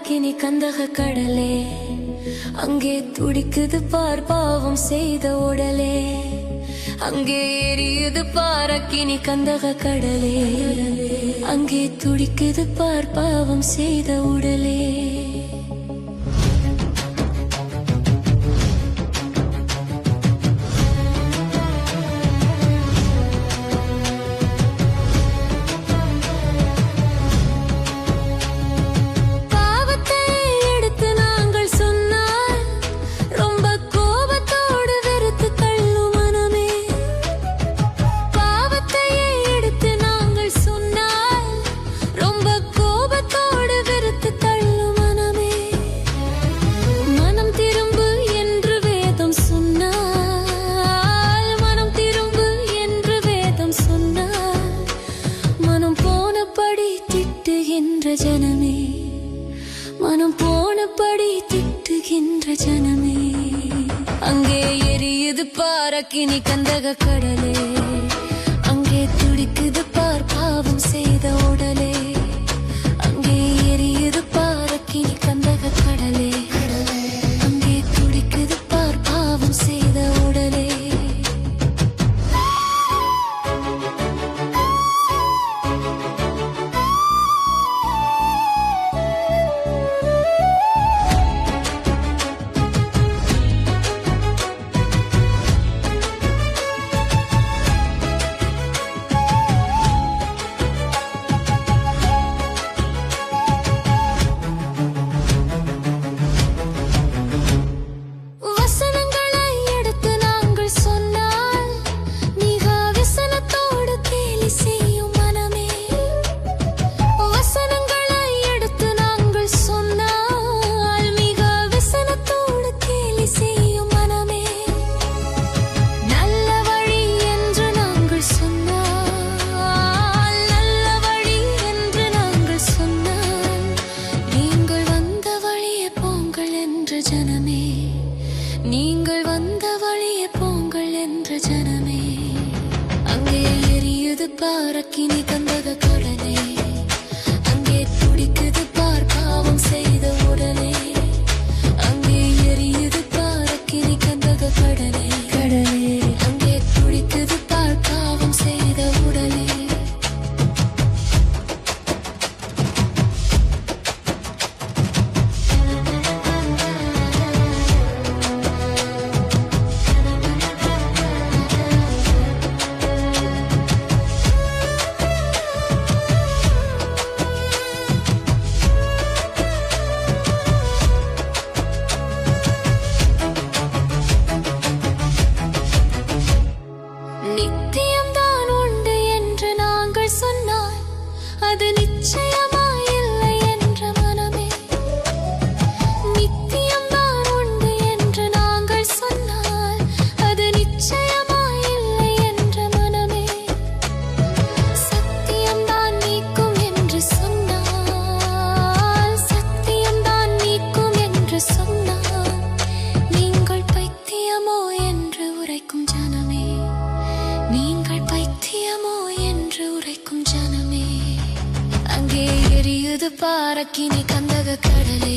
பாரக்கினி கந்தக கடலே, அங்கே துடிக்குது பார் பாவம் செய்த உடலே. அங்கே எரியுது பாரக்கினி கந்தக கடலே, அங்கே துடிக்குது பார் பாவம் செய்த உடலே. ஜனமே மனம் போனபடி திட்டுகின்ற ஜனமே, அங்கே எரியுது பாரக்கினி கந்தக கடலே, அங்கே துடிக்குது பார் பாவம் செய்த உடலே. அங்கே எரியுது பாரக்கினி கந்தக கடலே, அங்கே துடிக்குது பார் பாவம் செய்த உடலே. நீங்கள் வந்த வழியே போங்கள் என்ற ஜனமே, அங்கே எரியுது பாரக்கினி கந்தக கடலே, அங்கே துடிக்குது பார் பாவம் செய்த உடலே. அங்கே எரியுது பாரக்கினி கந்தக கடலே, கடலே, அங்கே துடிக்குது பார் பாவம் செய்த உடலே. நித்தியம்தான் உண்டு என்று நாங்கள் சொன்னால் அது நிச்சயமாயில்லை என்ற மனமே. நித்தியம்தான் உண்டு என்று நாங்கள் சொன்னால் அது நிச்சயமாயில்லை என்ற மனமே. சத்தியம்தான் நீக்கும் என்று சொன்னால், சத்தியம்தான் நீக்கும் என்று சொன்னால், நீங்கள் பைத்தியமோ என்று உரைக்கும் ஜனமே, நீங்கள் பைத்தியமோ என்று உரைக்கும் ஜனமே. அங்கே எரியுது பாரக்கினி கந்தக கடலே,